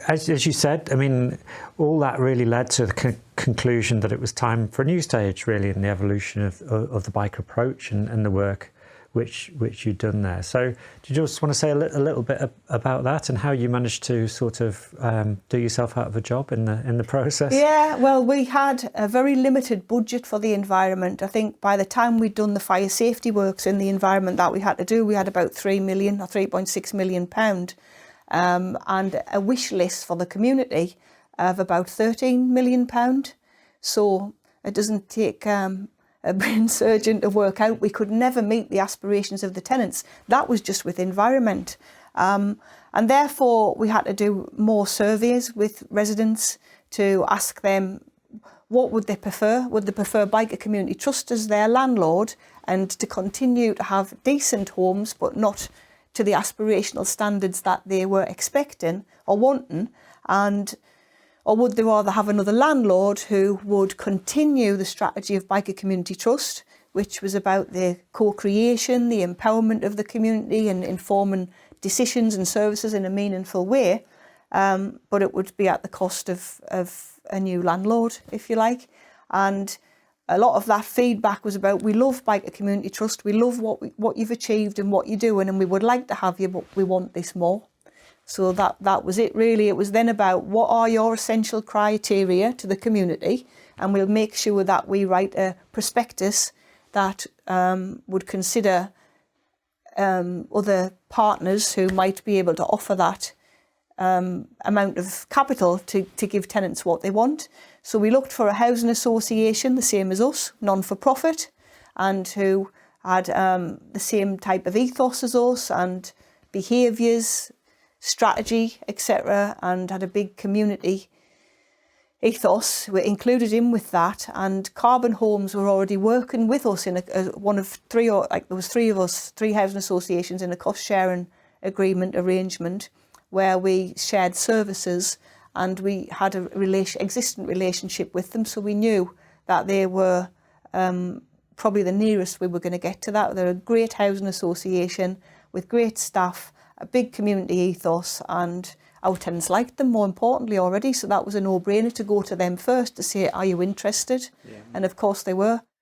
as you said, I mean, all that really led to the conclusion that it was time for a new stage, really, in the evolution of the Byker approach and the work which you've done there. So do you just want to say a little bit about that and how you managed to sort of do yourself out of a job in the process? Yeah, well, we had a very limited budget for the environment. I think by the time we'd done the fire safety works in the environment that we had to do, we had about 3 million or 3.6 million pound, and a wish list for the community of about 13 million pound. So it doesn't take a brain surgeon to work out. We could never meet the aspirations of the tenants. That was just with environment. And therefore, we had to do more surveys with residents to ask them what would they prefer. Would they prefer Byker Community Trust as their landlord and to continue to have decent homes, but not to the aspirational standards that they were expecting or wanting? Or would they rather have another landlord who would continue the strategy of Byker Community Trust, which was about the co-creation, the empowerment of the community and informing decisions and services in a meaningful way, but it would be at the cost of a new landlord, if you like. And a lot of that feedback was about, we love Byker Community Trust, we love what you've achieved and what you're doing, and we would like to have you, but we want this more. So that was it, really. It was then about what are your essential criteria to the community, and we'll make sure that we write a prospectus that would consider other partners who might be able to offer that amount of capital to give tenants what they want. So we looked for a housing association, the same as us, non-for-profit, and who had the same type of ethos as us and behaviours, strategy, etc., and had a big community ethos. We included him with that, and Carbon Homes were already working with us in one of three, or like there was three of us, three housing associations in a cost sharing agreement arrangement where we shared services, and we had a existing relationship with them, so we knew that they were probably the nearest we were going to get to that. They're a great housing association with great staff, a big community ethos, and our tenants liked them, more importantly, already. So that was a no-brainer to go to them first to say, are you interested? Yeah. And of course they were.